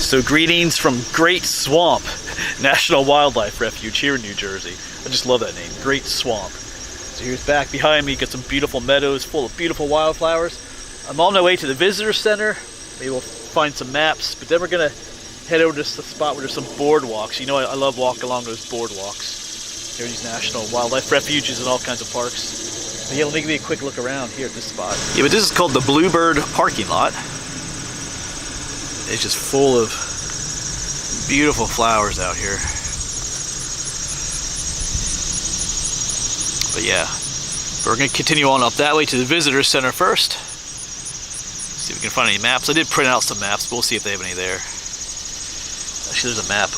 So greetings from Great Swamp National Wildlife Refuge here in New Jersey. I just love that name, Great Swamp. So here's back behind me, got some beautiful meadows full of beautiful wildflowers. I'm on my way to the visitor center. Maybe we'll find some maps, but then we're gonna head over to the spot where there's some boardwalks. You know, I love walking along those boardwalks. Here are these national wildlife refuges and all kinds of parks. But yeah, let me give you a quick look around here at this spot. Yeah, but this is called the Bluebird parking lot. It's just full of beautiful flowers out here. But yeah, we're going to continue on up that way to the visitor center first. See if we can find any maps. I did print out some maps, but we'll see if they have any there. Actually, there's a map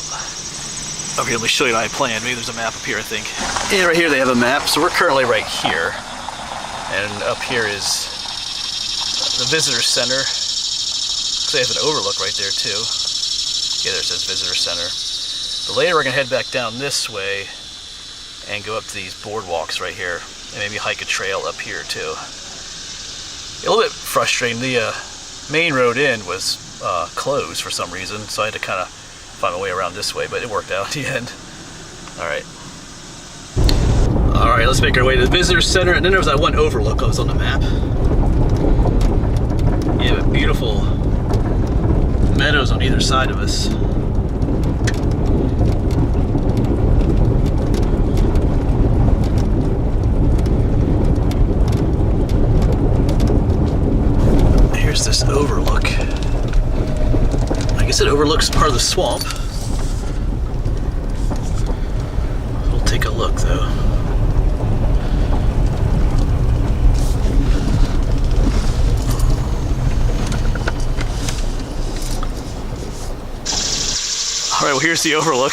over here. Let me show you how I planned. Maybe there's a map up here, I think. Yeah, right here they have a map. So we're currently right here. And up here is the visitor center. They have an overlook right there too. Yeah, there it says visitor center. But later we're gonna head back down this way and go up to these boardwalks right here, and maybe hike a trail up here too. A little bit frustrating. The main road in was closed for some reason, so I had to kind of find my way around this way, but it worked out in the end. All right, let's make our way to the visitor center. And then there was that one overlook that was on the map. Yeah, but beautiful meadows on either side of us. Here's this overlook. I guess it overlooks part of the swamp. We'll take a look though. Alright, well here's the overlook.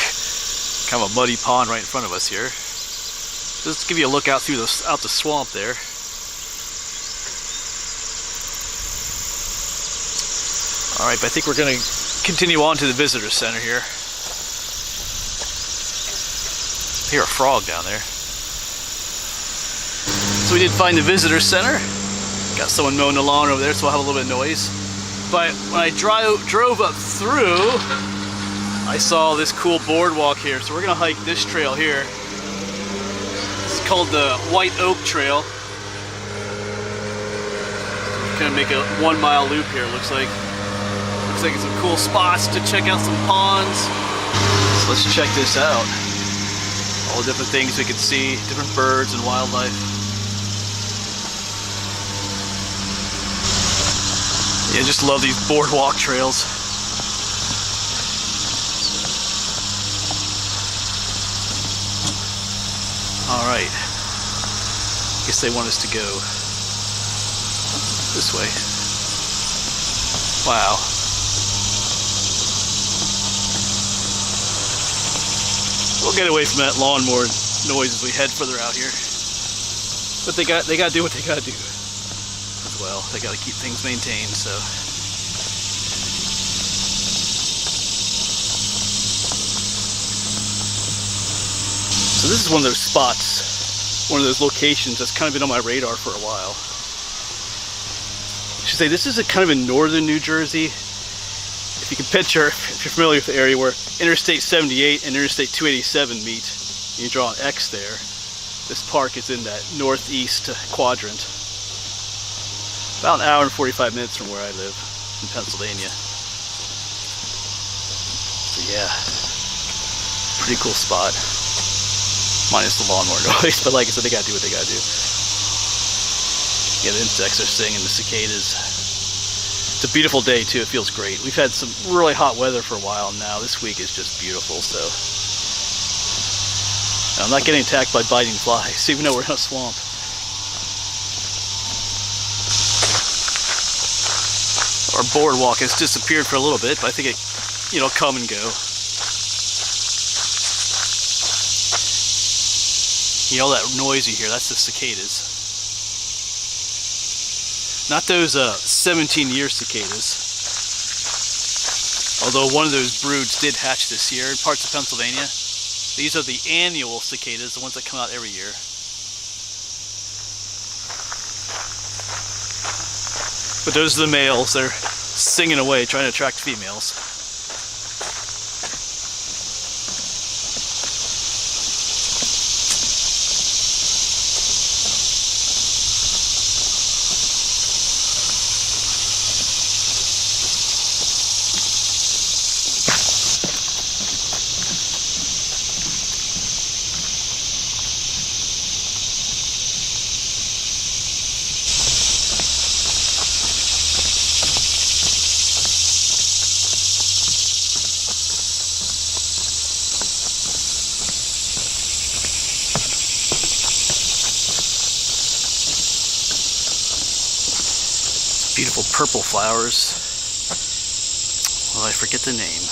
Kind of a muddy pond right in front of us here. Just to give you a look out through the swamp there. Alright, but I think we're going to continue on to the visitor center here. I hear a frog down there. So we did find the visitor center. Got someone mowing the lawn over there, so we'll have a little bit of noise. But when I drove up through, I saw this cool boardwalk here, so we're gonna hike this trail here. It's called the White Oak Trail. Gonna make a 1 mile loop here, looks like. Looks like it's some cool spots to check out some ponds. So let's check this out. All the different things we can see, different birds and wildlife. Yeah, just love these boardwalk trails. Alright, guess they want us to go this way. Wow. We'll get away from that lawnmower noise as we head further out here. But they got to do what they got to do as well. They got to keep things maintained, so. So this is one of those spots, one of those locations that's kind of been on my radar for a while. I should say this is kind of in northern New Jersey. If you can picture, if you're familiar with the area where Interstate 78 and Interstate 287 meet, and you draw an X there, this park is in that northeast quadrant. About an hour and 45 minutes from where I live in Pennsylvania. So yeah, pretty cool spot. Minus the lawnmower noise, but like I said, they gotta do what they gotta do. Yeah, the insects are singing, the cicadas. It's a beautiful day too, it feels great. We've had some really hot weather for a while now. This week is just beautiful, so. I'm not getting attacked by biting flies, even though we're in a swamp. Our boardwalk has disappeared for a little bit, but I think it, come and go. All that noise you hear, that's the cicadas. Not those 17-year cicadas. Although one of those broods did hatch this year in parts of Pennsylvania. These are the annual cicadas, the ones that come out every year. But those are the males. They're singing away, trying to attract females. Beautiful purple flowers. Well, I forget the name.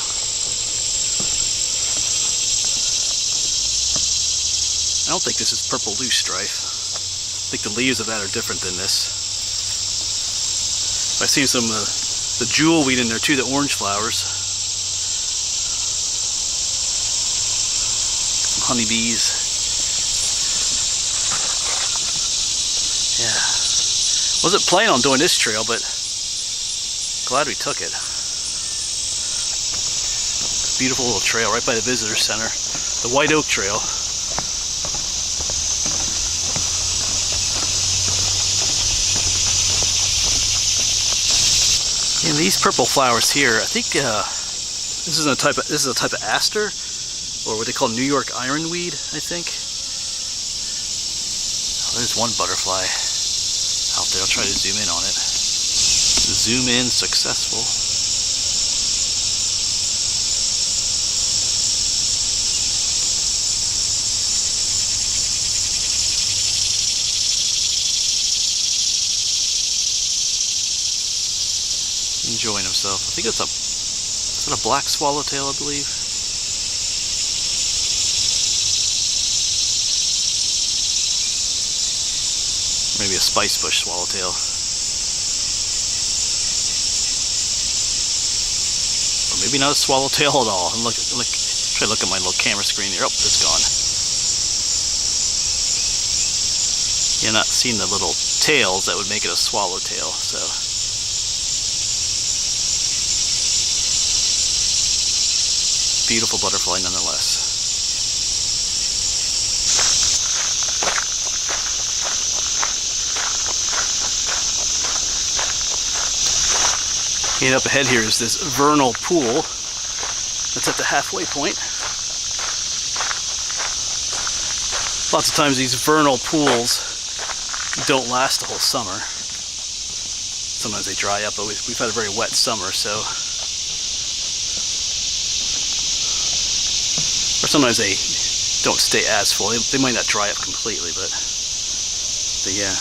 I don't think this is purple loosestrife. I think the leaves of that are different than this. I've seen some of the jewelweed in there too, the orange flowers. Some honeybees. Yeah. Wasn't planning on doing this trail, but glad we took it. Beautiful little trail right by the visitor center. The White Oak Trail. And these purple flowers here, I think this is a type of aster, or what they call New York ironweed, I think. Oh, there's one butterfly out there. I'll try to zoom in on it. Zoom in, successful. Enjoying himself. I think is that a black swallowtail, I believe. Maybe a spice bush swallowtail. Or maybe not a swallowtail at all. And try to look at my little camera screen here. Oh, it's gone. You're not seeing the little tails that would make it a swallowtail, so. Beautiful butterfly nonetheless. And up ahead here is this vernal pool that's at the halfway point. Lots of times these vernal pools don't last the whole summer. Sometimes they dry up, but we've had a very wet summer, so. Or sometimes they don't stay as full. They might not dry up completely, but yeah.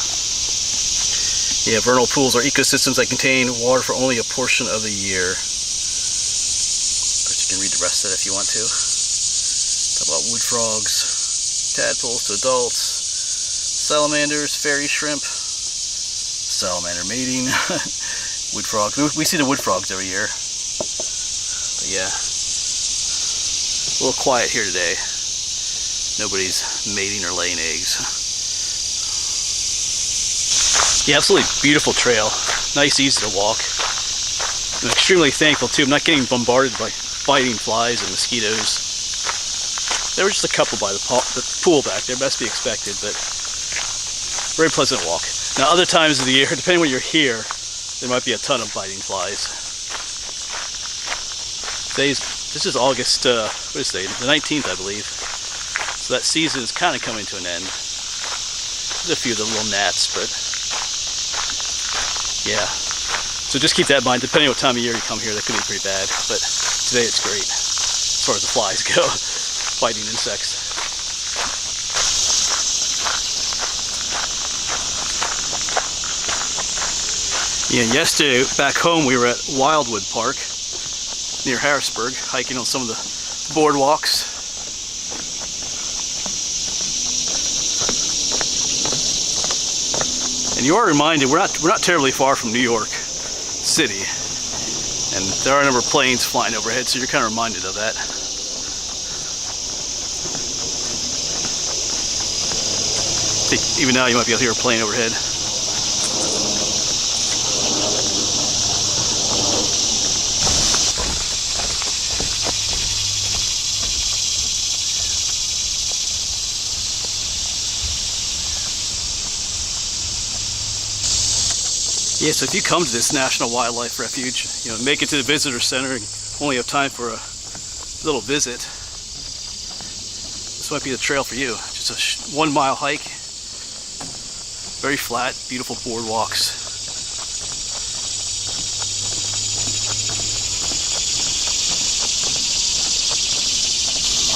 Yeah, vernal pools are ecosystems that contain water for only a portion of the year. But you can read the rest of it if you want to. Talk about wood frogs, tadpoles to adults, salamanders, fairy shrimp, salamander mating, wood frogs. We see the wood frogs every year. But yeah. A little quiet here today. Nobody's mating or laying eggs. Yeah, absolutely beautiful trail. Nice, easy to walk. I'm extremely thankful too. I'm not getting bombarded by biting flies and mosquitoes. There were just a couple by the pool back there, best be expected, but very pleasant walk. Now, other times of the year, depending when you're here, there might be a ton of biting flies. This is August, what is today? The 19th, I believe. So that season is kind of coming to an end. There's a few of the little gnats, but yeah. So just keep that in mind. Depending on what time of year you come here, that could be pretty bad. But today it's great, as far as the flies go, biting insects. Yeah, yesterday back home we were at Wildwood Park near Harrisburg, hiking on some of the boardwalks. And you are reminded we're not terribly far from New York City, and there are a number of planes flying overhead, so you're kind of reminded of that. I think even now you might be able to hear a plane overhead. Yeah, so if you come to this National Wildlife Refuge, make it to the visitor center and only have time for a little visit, this might be the trail for you. Just a 1 mile hike, very flat, beautiful boardwalks.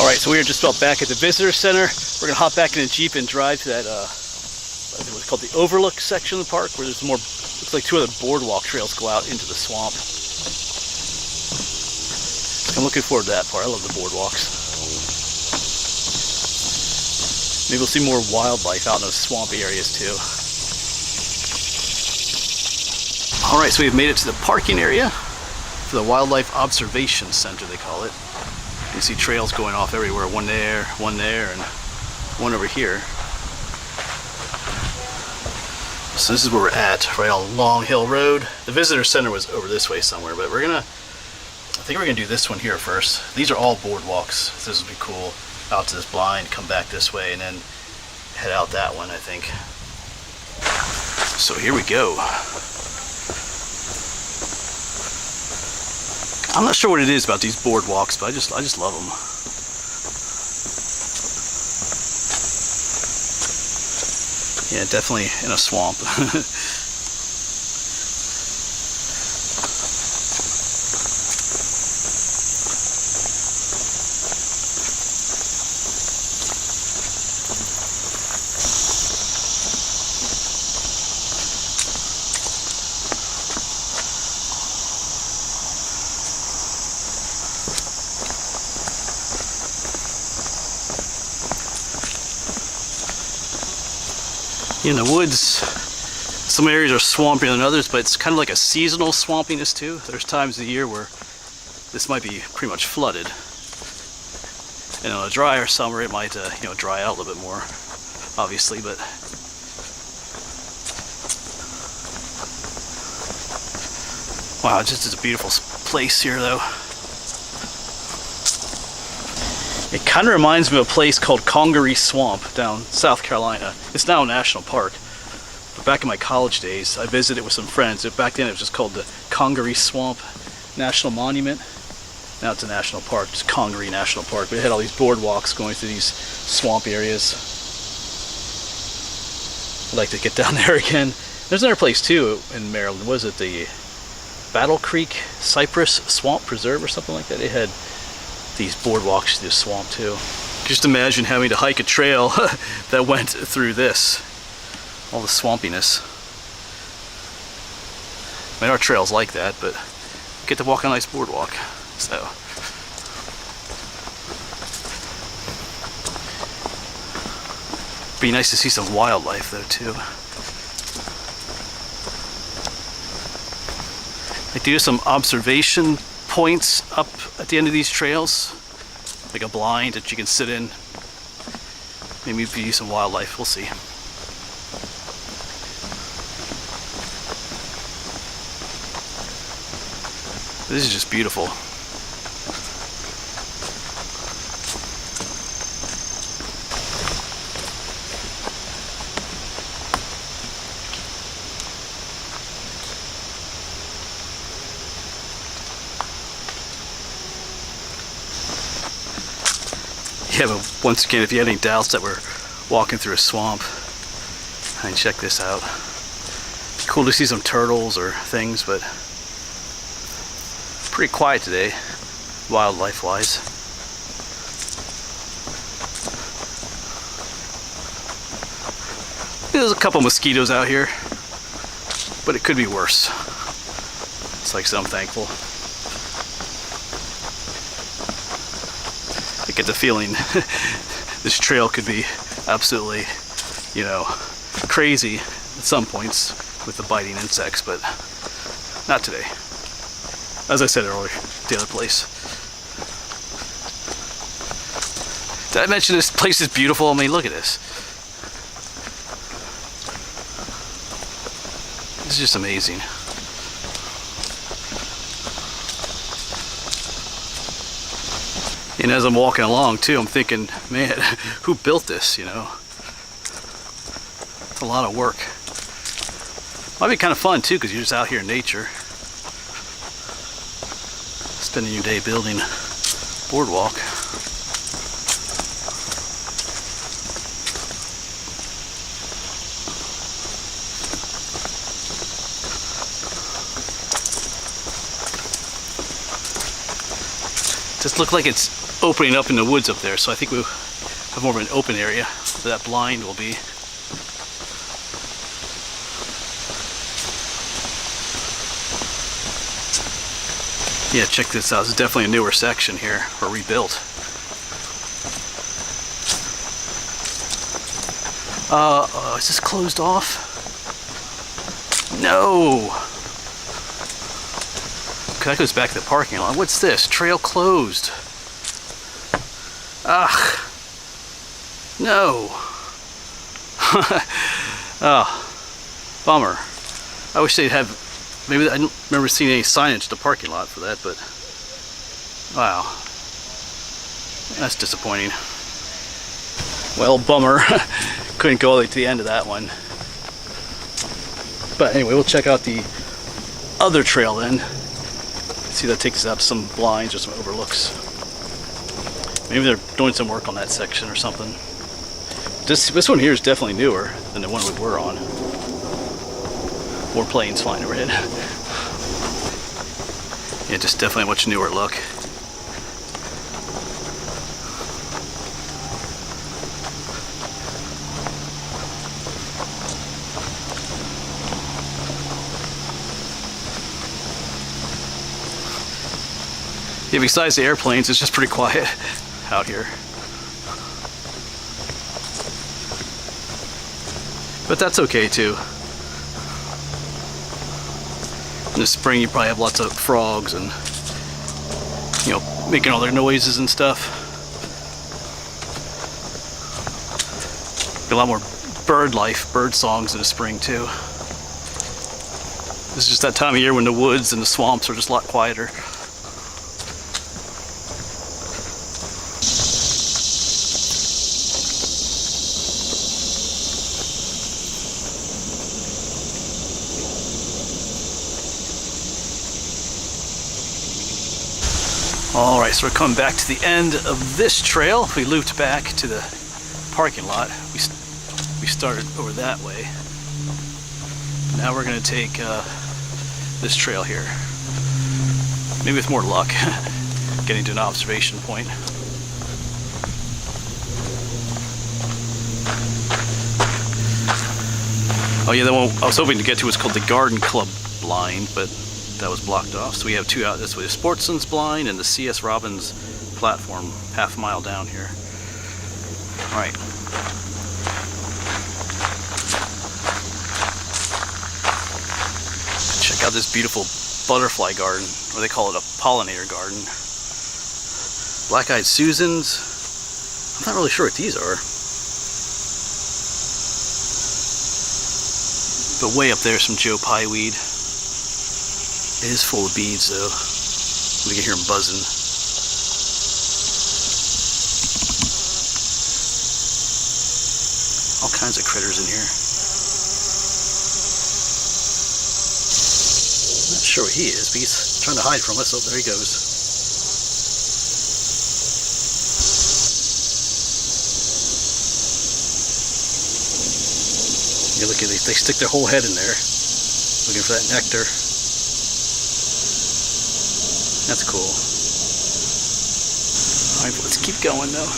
All right, so we are just about back at the visitor center. We're gonna hop back in a Jeep and drive to that, what's called the Overlook section of the park, where there's more Looks like two other boardwalk trails go out into the swamp. I'm looking forward to that part. I love the boardwalks. Maybe we'll see more wildlife out in those swampy areas too. Alright, so we've made it to the parking area for the Wildlife Observation Center, they call it. You can see trails going off everywhere. One there, and one over here. So this is where we're at, right on Long Hill Road. The visitor center was over this way somewhere, but I think we're gonna do this one here first. These are all boardwalks, so this would be cool. Out to this blind, come back this way, and then head out that one, I think. So here we go. I'm not sure what it is about these boardwalks, but I just love them. Yeah, definitely in a swamp. In the woods, some areas are swampier than others, but it's kind of like a seasonal swampiness too. There's times of the year where this might be pretty much flooded, and on a drier summer it might dry out a little bit more, obviously. But wow, it's a beautiful place here though. It kind of reminds me of a place called Congaree Swamp down South Carolina. It's now a national park. But back in my college days, I visited with some friends. Back then it was just called the Congaree Swamp National Monument. Now it's a national park, just Congaree National Park. But it had all these boardwalks going through these swamp areas. I'd like to get down there again. There's another place too in Maryland. Was it the Battle Creek Cypress Swamp Preserve or something like that? It had these boardwalks through the swamp too. Just imagine having to hike a trail that went through this. All the swampiness. I mean, our trail's like that, but you get to walk on a nice boardwalk. So be nice to see some wildlife though too. I do some observation points up at the end of these trails, like a blind that you can sit in. Maybe view some wildlife, we'll see. This is just beautiful. Yeah, but once again, if you had any doubts that we're walking through a swamp, I mean, check this out. Cool to see some turtles or things, but pretty quiet today, wildlife-wise. There's a couple mosquitoes out here, but it could be worse. It's like so I'm thankful. I get the feeling this trail could be absolutely, crazy at some points with the biting insects, but not today. As I said earlier, the other place. Did I mention this place is beautiful? I mean, look at this. This is just amazing. And as I'm walking along too, I'm thinking, man, who built this, It's a lot of work. Might be kind of fun too, because you're just out here in nature. Spending your day building boardwalk. Just look like it's opening up in the woods up there, so I think we'll have more of an open area where that blind will be. Yeah, check this out. It's definitely a newer section here, or rebuilt. Is this closed off? No! Okay, that goes back to the parking lot. What's this? Trail closed. Ugh. No. Oh, bummer. I wish they'd have, maybe I don't remember seeing any signage to the parking lot for that, but wow. That's disappointing. Well, bummer. Couldn't go all the way to the end of that one. But anyway, we'll check out the other trail then. See, that takes us out to some blinds or some overlooks. Maybe they're doing some work on that section or something. This one here is definitely newer than the one we were on. More planes flying overhead. Yeah, just definitely a much newer look. Yeah, besides the airplanes, it's just pretty quiet out here. But that's okay too. In the spring you probably have lots of frogs and, you know, making all their noises and stuff. Be a lot more bird life, bird songs in the spring too. This is just that time of year when the woods and the swamps are just a lot quieter. Alright, so we're coming back to the end of this trail. We looped back to the parking lot. We started over that way. Now we're going to take this trail here. Maybe with more luck, getting to an observation point. Oh yeah, the one I was hoping to get to was called the Garden Club blind, but that was blocked off. So we have two out this way, the Sportsman's blind and the C.S. Robbins platform, half a mile down here. All right. Check out this beautiful butterfly garden, or they call it a pollinator garden. Black-eyed Susans. I'm not really sure what these are. But way up there, some Joe Pye weed. It is full of bees though. We can hear them buzzing. All kinds of critters in here. Not sure what he is, but he's trying to hide from us. Oh, there he goes. You look at they stick their whole head in there, looking for that nectar. That's cool. Alright, let's keep going though.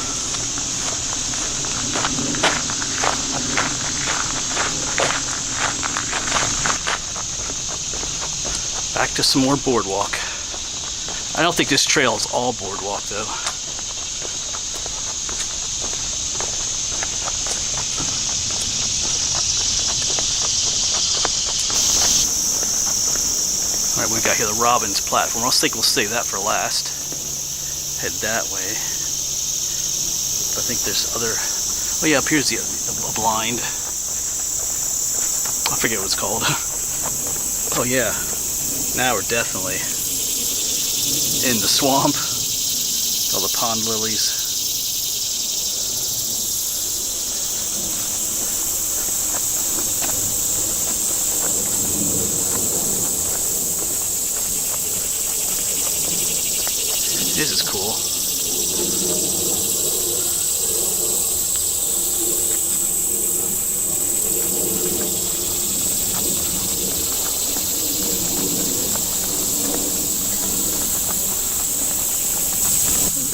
Back to some more boardwalk. I don't think this trail is all boardwalk though. Alright, we got here the Robbins platform. I think we'll save that for last. Head that way. But I think there's other... Oh yeah, up here's the a blind. I forget what it's called. Oh yeah. Now we're definitely in the swamp. All the pond lilies. This is cool.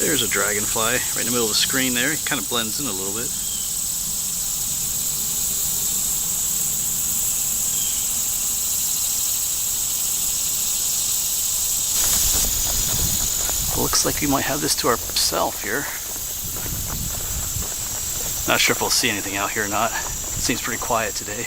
There's a dragonfly right in the middle of the screen there. It kind of blends in a little bit. Looks like we might have this to ourselves here. Not sure if we'll see anything out here or not. It seems pretty quiet today.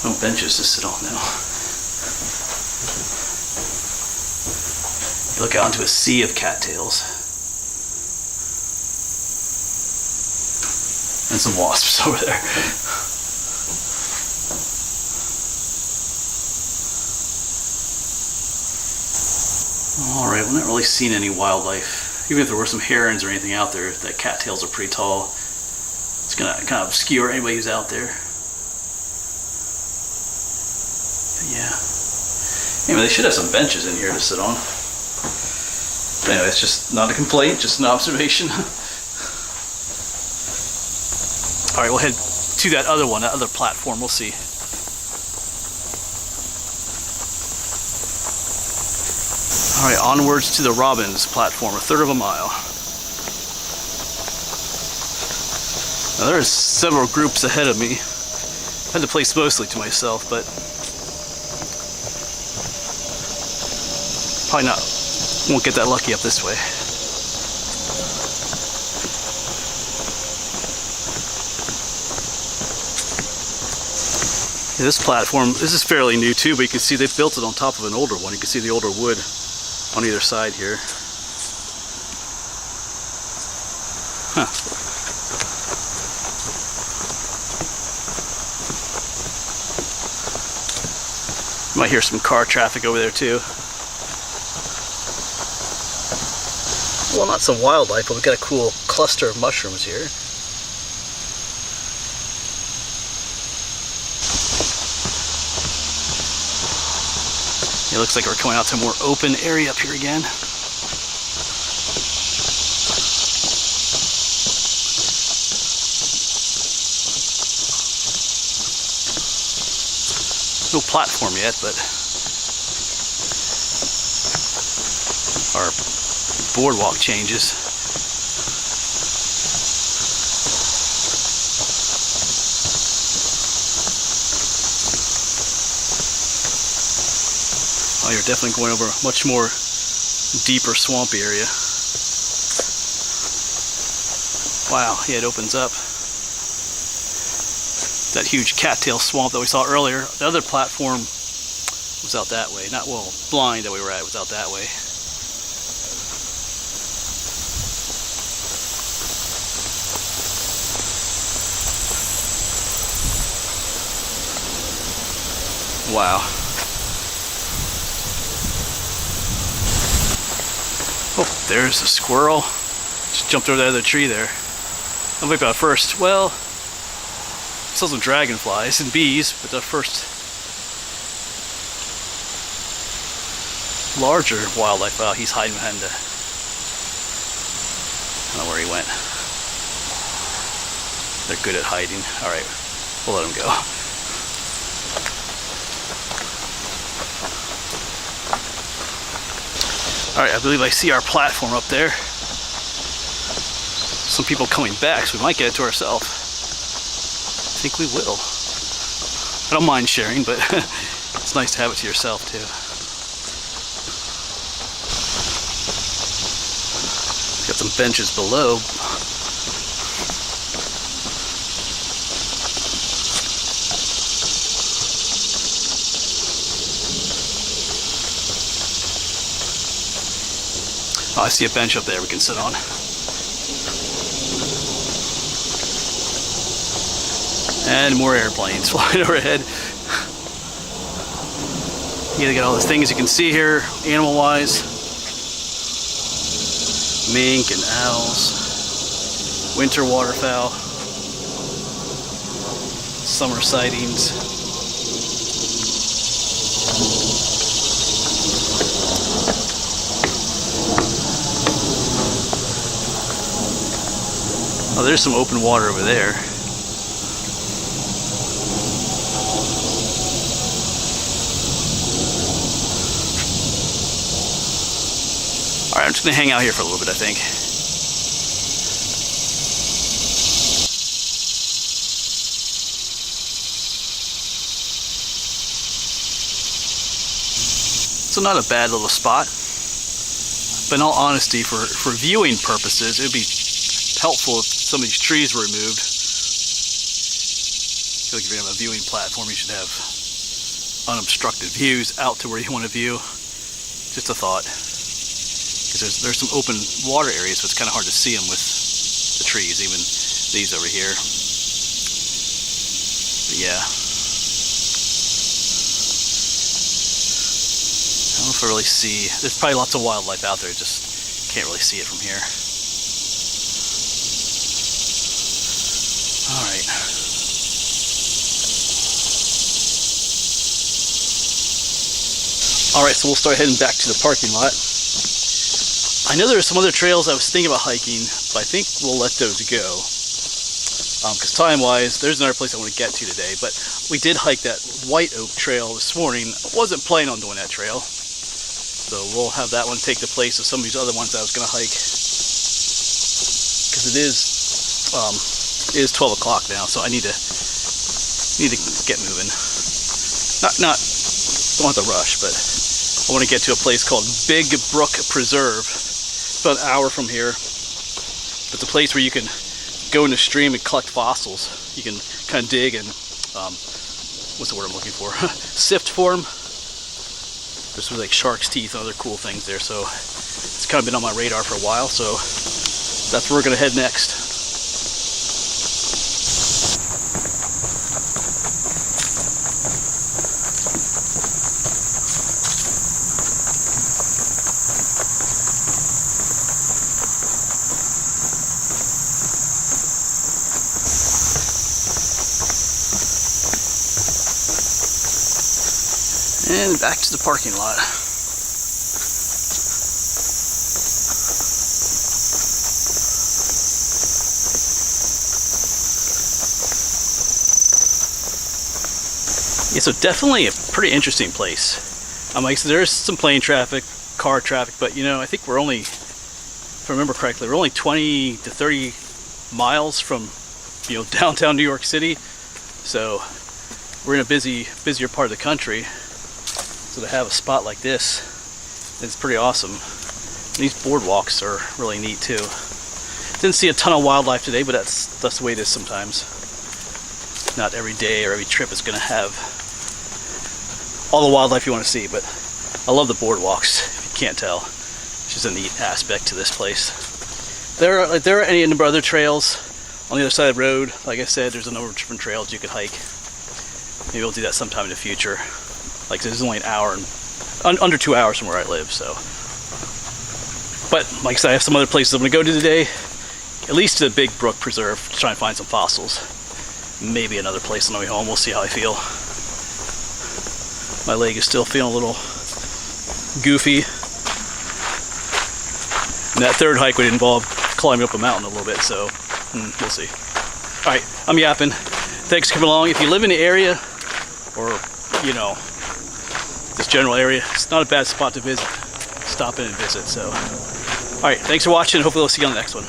No benches to sit on now. You look out into a sea of cattails. And some wasps over there. Alright, we're not really seeing any wildlife. Even if there were some herons or anything out there, the cattails are pretty tall. It's gonna kind of obscure anybody who's out there. But yeah. Anyway, they should have some benches in here to sit on. But anyway, it's just not a complaint, just an observation. Alright, we'll head to that other one, that other platform, we'll see. Alright, onwards to the Robins platform, a third of a mile. Now there's several groups ahead of me. I had the place mostly to myself, but probably not, won't get that lucky up this way. Yeah, this platform, this is fairly new too, but you can see they've built it on top of an older one. You can see the older wood on either side here. Huh. You might hear some car traffic over there too. Well, not some wildlife, but we've got a cool cluster of mushrooms here. It looks like we're coming out to a more open area up here again. No platform yet, but our boardwalk changes. Oh, you're definitely going over a much more deeper swampy area. Wow, yeah, it opens up. That huge cattail swamp that we saw earlier. The other platform was out that way. Not, well, blind that we were at was out that way. Wow. Oh, there's a squirrel. Just jumped over the other tree there. I'll wait about first. Well, saw some dragonflies and bees, but the first larger wildlife, he's hiding behind the, I don't know where he went. They're good at hiding. Alright, we'll let him go. Alright, I believe I see our platform up there. Some people coming back, so we might get it to ourselves. I think we will. I don't mind sharing, but it's nice to have it to yourself too. Got some benches below. Oh, I see a bench up there we can sit on. And more airplanes flying overhead. You gotta get all the things you can see here, animal-wise. Mink and owls. Winter waterfowl. Summer sightings. Oh, there's some open water over there. Alright, Alright, I'm just gonna hang out here for a little bit, I think. So not a bad little spot, but in all honesty, for viewing purposes, it would be helpful if some of these trees were removed. I feel like if you're gonna have a viewing platform, you should have unobstructed views out to where you want to view. Just a thought, because there's some open water areas, so it's kind of hard to see them with the trees, even these over here. But yeah. I don't know if I really see, there's probably lots of wildlife out there, just can't really see it from here. Alright. Alright, so we'll start heading back to the parking lot. I know there's some other trails I was thinking about hiking, but I think we'll let those go. Because time-wise, there's another place I want to get to today, but we did hike that White Oak Trail this morning. I wasn't planning on doing that trail. So we'll have that one take the place of some of these other ones I was going to hike. Because it is 12 o'clock now, so I need to get moving. Don't have to rush, but I want to get to a place called Big Brook Preserve. It's about an hour from here. It's a place where you can go in the stream and collect fossils. You can kind of dig and, what's the word I'm looking for? Sift for them. There's sort of like shark's teeth and other cool things there, so it's kind of been on my radar for a while, so that's where we're going to head next. And back to the parking lot. Yeah, so definitely a pretty interesting place. Like I said, there's some plane traffic, car traffic, but you know, I think we're only, if I remember correctly, we're only 20 to 30 miles from, you know, downtown New York City. So we're in a busier part of the country. So to have a spot like this, it's pretty awesome. These boardwalks are really neat too. Didn't see a ton of wildlife today, but that's the way it is sometimes. Not every day or every trip is going to have all the wildlife you want to see, but I love the boardwalks, if you can't tell. It's just a neat aspect to this place. There are any number of other trails on the other side of the road. Like I said, there's a number of different trails you could hike. Maybe we'll do that sometime in the future. Like this is only an hour and under 2 hours from where I live, so. But like I said, I have some other places I'm going to go to today. At least to the Big Brook Preserve to try and find some fossils. Maybe another place on the way home. We'll see how I feel. My leg is still feeling a little goofy. And that third hike would involve climbing up a mountain a little bit, so we'll see. All right, I'm yapping. Thanks for coming along. If you live in the area, or you know, this general area, it's not a bad spot to visit. Stop in and visit. So, all right, thanks for watching. Hopefully, we'll see you on the next one.